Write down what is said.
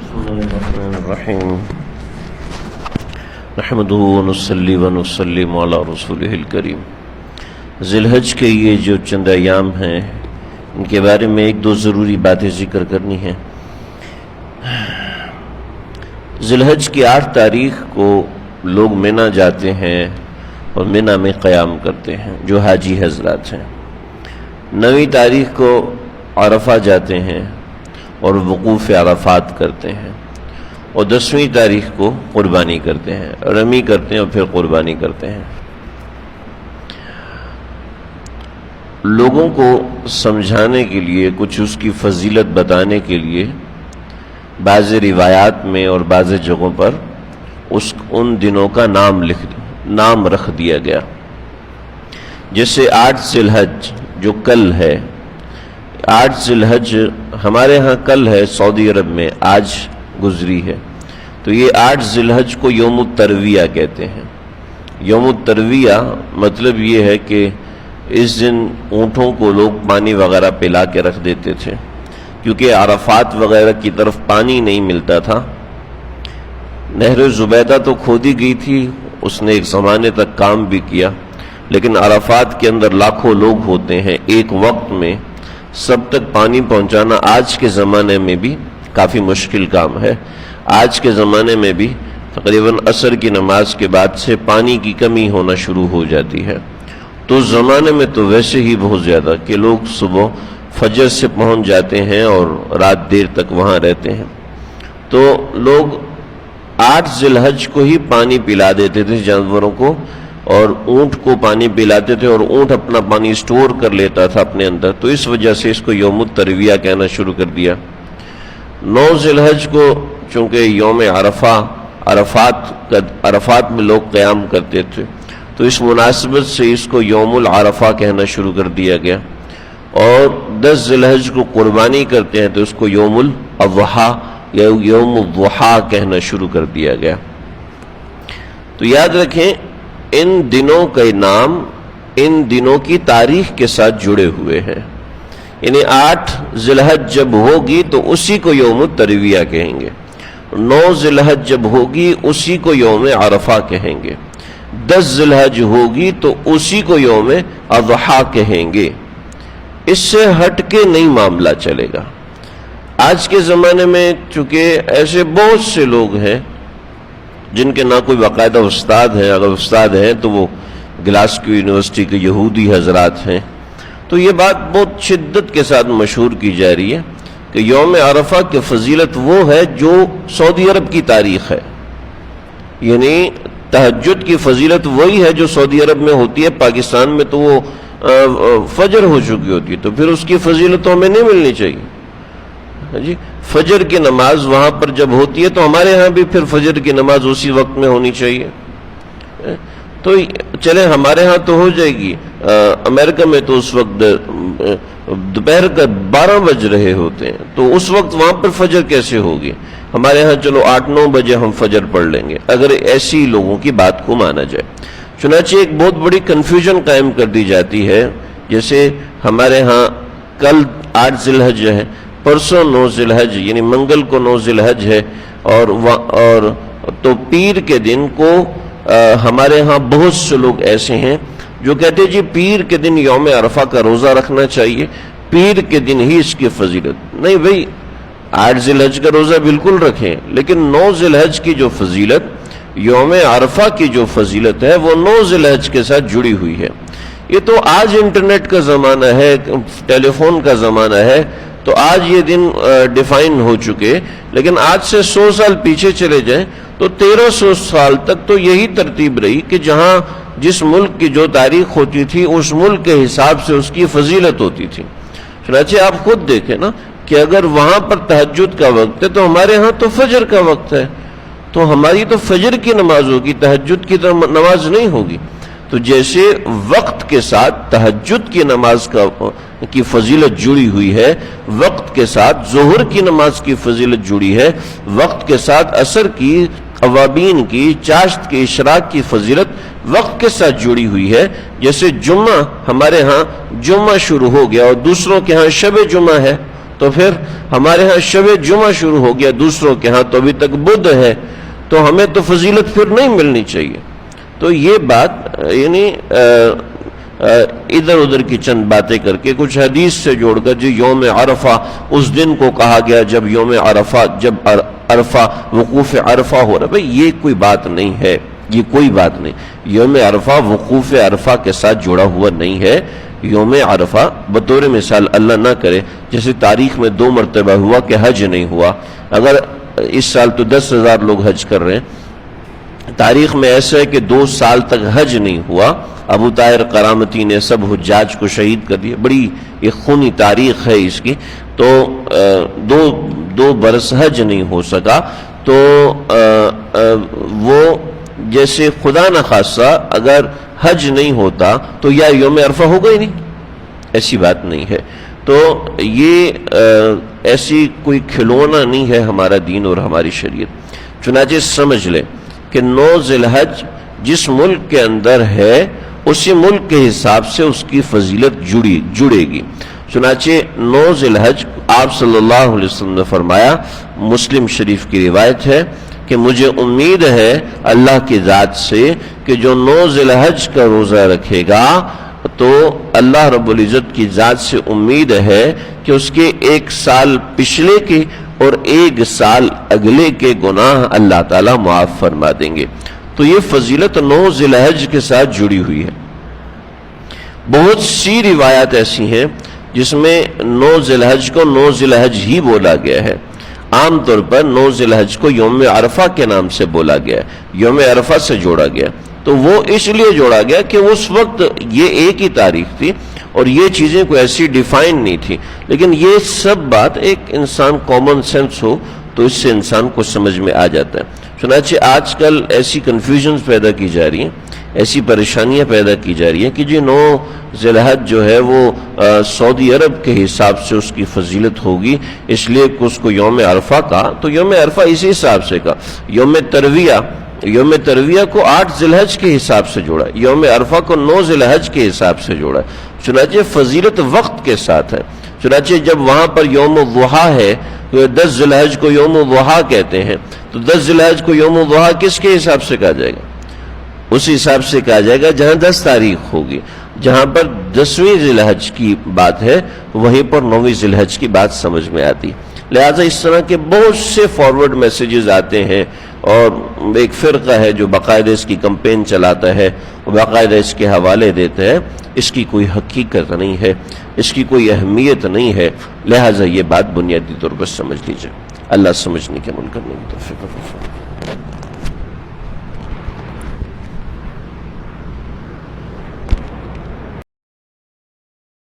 بسم الله الرحمن الرحيم نحمده ونصلي ونسلم على رسوله الكريم۔ ذی الحج کے یہ جو چند ایام ہیں ان کے بارے میں ایک دو ضروری باتیں ذکر کرنی ہیں۔ ذی الحج کی 8 تاریخ کو لوگ مینا جاتے ہیں اور مینا میں قیام کرتے ہیں جو حاجی حضرات ہیں۔ 9 تاریخ کو عرفہ جاتے ہیں اور وقوف عرفات کرتے ہیں، اور 10ویں تاریخ کو قربانی کرتے ہیں، رمی کرتے ہیں اور پھر قربانی کرتے ہیں۔ لوگوں کو سمجھانے کے لیے، کچھ اس کی فضیلت بتانے کے لیے بعض روایات میں اور بعض جگہوں پر ان دنوں کا نام رکھ دیا گیا۔ جیسے 8 ذی الحج جو کل ہے، 8 ذی الحج ہمارے ہاں کل ہے، سعودی عرب میں آج گزری ہے، تو یہ 8 ذی الحج کو یوم الترویہ کہتے ہیں۔ یوم الترویہ مطلب یہ ہے کہ اس دن اونٹوں کو لوگ پانی وغیرہ پلا کے رکھ دیتے تھے، کیونکہ عرفات وغیرہ کی طرف پانی نہیں ملتا تھا۔ نہر زبیدہ تو کھودی گئی تھی، اس نے ایک زمانے تک کام بھی کیا، لیکن عرفات کے اندر لاکھوں لوگ ہوتے ہیں، ایک وقت میں سب تک پانی پہنچانا آج کے زمانے میں بھی کافی مشکل کام ہے۔ آج کے زمانے میں بھی تقریباً عصر کی نماز کے بعد سے پانی کی کمی ہونا شروع ہو جاتی ہے، تو اس زمانے میں تو ویسے ہی بہت زیادہ کہ لوگ صبح فجر سے پہنچ جاتے ہیں اور رات دیر تک وہاں رہتے ہیں، تو لوگ 8 ذی الحج کو ہی پانی پلا دیتے تھے جانوروں کو، اور اونٹ کو پانی پلاتے تھے، اور اونٹ اپنا پانی سٹور کر لیتا تھا اپنے اندر، تو اس وجہ سے اس کو یوم الترویہ کہنا شروع کر دیا۔ 9 ذی الحج کو چونکہ یوم عرفات میں لوگ قیام کرتے تھے، تو اس مناسبت سے اس کو یوم العرفہ کہنا شروع کر دیا گیا، اور 10 ذی الحج کو قربانی کرتے ہیں تو اس کو یوم الاضحیٰ یا یوم الضحیٰ کہنا شروع کر دیا گیا۔ تو یاد رکھیں ان دنوں کا نام ان دنوں کی تاریخ کے ساتھ جڑے ہوئے ہیں، یعنی 8 ذی الحج جب ہوگی تو اسی کو یوم الترویہ کہیں گے، 9 ذی الحج جب ہوگی اسی کو یوم عرفہ کہیں گے، 10 ذی الحج ہوگی تو اسی کو یوم اضحیٰ کہیں گے۔ اس سے ہٹ کے نہیں معاملہ چلے گا۔ آج کے زمانے میں چونکہ ایسے بہت سے لوگ ہیں جن کے نہ کوئی باقاعدہ استاد ہیں، اگر استاد ہیں تو وہ گلاسکو یونیورسٹی کے یہودی حضرات ہیں، تو یہ بات بہت شدت کے ساتھ مشہور کی جا رہی ہے کہ یوم عرفہ کی فضیلت وہ ہے جو سعودی عرب کی تاریخ ہے، یعنی تہجد کی فضیلت وہی ہے جو سعودی عرب میں ہوتی ہے، پاکستان میں تو وہ فجر ہو چکی ہوتی ہے، تو پھر اس کی فضیلتوں میں نہیں ملنی چاہیے جی۔ فجر کی نماز وہاں پر جب ہوتی ہے تو ہمارے ہاں بھی پھر فجر کی نماز اسی وقت میں ہونی چاہیے، تو چلے ہمارے ہاں تو ہو جائے گی، امریکہ میں تو اس وقت دوپہر کا 12 بج رہے ہوتے ہیں، تو اس وقت وہاں پر فجر کیسے ہوگی؟ ہمارے ہاں چلو 8-9 بجے ہم فجر پڑھ لیں گے، اگر ایسی لوگوں کی بات کو مانا جائے۔ چنانچہ ایک بہت بڑی کنفیوژن قائم کر دی جاتی ہے، جیسے ہمارے ہاں کل 8 ذی الحج ہے، پرسوں 9 ذی الحج یعنی منگل کو 9 ذی الحج ہے، اور تو پیر کے دن کو ہمارے ہاں بہت سے لوگ ایسے ہیں جو کہتے ہیں جی پیر کے دن یوم عرفہ کا روزہ رکھنا چاہیے، پیر کے دن ہی اس کی فضیلت نہیں۔ بھئی 8 ذی الحج کا روزہ بالکل رکھیں، لیکن 9 ذی الحج کی جو فضیلت، یوم عرفہ کی جو فضیلت ہے وہ 9 ذی الحج کے ساتھ جڑی ہوئی ہے۔ یہ تو آج انٹرنیٹ کا زمانہ ہے، ٹیلی فون کا زمانہ ہے، تو آج یہ دن ڈیفائن ہو چکے، لیکن آج سے 100 سال پیچھے چلے جائیں تو 1300 سال تک تو یہی ترتیب رہی کہ جہاں جس ملک کی جو تاریخ ہوتی تھی اس ملک کے حساب سے اس کی فضیلت ہوتی تھی۔ چنانچہ آپ خود دیکھیں نا کہ اگر وہاں پر تہجد کا وقت ہے تو ہمارے ہاں تو فجر کا وقت ہے، تو ہماری تو فجر کی نماز ہوگی، تہجد کی نماز نہیں ہوگی۔ تو جیسے وقت کے ساتھ تہجد کی نماز کی فضیلت جڑی ہوئی ہے، وقت کے ساتھ ظہر کی نماز کی فضیلت جڑی ہے، وقت کے ساتھ عصر کی، اوابین کی، چاشت کے اشراق کی فضیلت وقت کے ساتھ جڑی ہوئی ہے۔ جیسے جمعہ ہمارے ہاں جمعہ شروع ہو گیا اور دوسروں کے ہاں شب جمعہ ہے، تو پھر ہمارے ہاں شب جمعہ شروع ہو گیا، دوسروں کے ہاں تو ابھی تک بدھ ہے، تو ہمیں تو فضیلت پھر نہیں ملنی چاہیے۔ تو یہ بات یعنی ادھر ادھر کی چند باتیں کر کے کچھ حدیث سے جوڑ کر جو یوم عرفہ اس دن کو کہا گیا جب یوم عرفہ، جب عرفہ وقوف عرفہ ہو رہا ہے، بھئی یہ کوئی بات نہیں ہے، یہ کوئی بات نہیں۔ یوم عرفہ وقوف عرفہ کے ساتھ جڑا ہوا نہیں ہے۔ یوم عرفہ بطور مثال اللہ نہ کرے جیسے تاریخ میں 2 مرتبہ ہوا کہ حج نہیں ہوا، اگر اس سال تو 10,000 لوگ حج کر رہے ہیں، تاریخ میں ایسا ہے کہ 2 سال تک حج نہیں ہوا، ابو طاہر کرامتی نے سب حجاج کو شہید کر دیا، بڑی ایک خونی تاریخ ہے اس کی، تو دو برس حج نہیں ہو سکا، تو وہ جیسے خدا نخواستہ اگر حج نہیں ہوتا تو یا یوم عرفہ ہوگا ہی نہیں، ایسی بات نہیں ہے۔ تو یہ ایسی کوئی کھلونا نہیں ہے ہمارا دین اور ہماری شریعت۔ چنانچہ سمجھ لیں کہ 9 ذی الحج جس ملک کے اندر ہے اسی ملک کے حساب سے اس کی فضیلت جڑے گی۔ چنانچہ 9 ذی الحج آپ صلی اللہ علیہ وسلم نے فرمایا، مسلم شریف کی روایت ہے کہ مجھے امید ہے اللہ کی ذات سے کہ جو 9 ذی الحج کا روزہ رکھے گا تو اللہ رب العزت کی ذات سے امید ہے کہ اس کے 1 سال پچھلے کے اور 1 سال اگلے کے گناہ اللہ تعالیٰ معاف فرما دیں گے۔ تو یہ فضیلت 9 ذی الحج کے ساتھ جڑی ہوئی ہے۔ بہت سی روایات ایسی ہیں جس میں 9 ذی الحج کو 9 ذی الحج ہی بولا گیا ہے، عام طور پر 9 ذی الحج کو یوم عرفہ کے نام سے بولا گیا ہے، یوم عرفہ سے جوڑا گیا، تو وہ اس لیے جوڑا گیا کہ اس وقت یہ ایک ہی تاریخ تھی اور یہ چیزیں کوئی ایسی ڈیفائن نہیں تھی، لیکن یہ سب بات ایک انسان کامن سینس ہو تو اس سے انسان کو سمجھ میں آ جاتا ہے۔ چنانچہ آج کل ایسی کنفیوژنز پیدا کی جا رہی ہیں، ایسی پریشانیاں پیدا کی جا رہی ہیں کہ جی 9 ذی الحج جو ہے وہ سعودی عرب کے حساب سے اس کی فضیلت ہوگی، اس لیے کہ اس کو یوم عرفہ کہا، تو یوم عرفہ اسی حساب سے کہا۔ یوم ترویہ کو 8 ذی الحج کے حساب سے جوڑا، یوم عرفہ کو 9 ذی الحج کے حساب سے جوڑا، چنانچہ فضیلت وقت کے ساتھ ہے۔ چنانچہ جب وہاں پر یوم الضحیٰ ہے، 10 ذی الحج کو یوم الضحیٰ کہتے ہیں، تو 10 ذی الحج کو یوم الضحیٰ کس کے حساب سے کہا جائے گا؟ اس حساب سے کہا جائے گا جہاں 10 تاریخ ہوگی، جہاں پر 10ویں ذی الحج کی بات ہے وہیں پر 9ویں ذی الحج کی بات سمجھ میں آتی۔ لہٰذا اس طرح کے بہت سے فارورڈ میسیجز آتے ہیں، اور ایک فرقہ ہے جو باقاعدہ اس کی کمپین چلاتا ہے، باقاعدہ اس کے حوالے دیتے ہیں، اس کی کوئی حقیقت نہیں ہے، اس کی کوئی اہمیت نہیں ہے، لہٰذا یہ بات بنیادی طور پر سمجھ لیجیے۔ اللہ سمجھنے کے عمل کرنے کی توفیق عطا فرمائے۔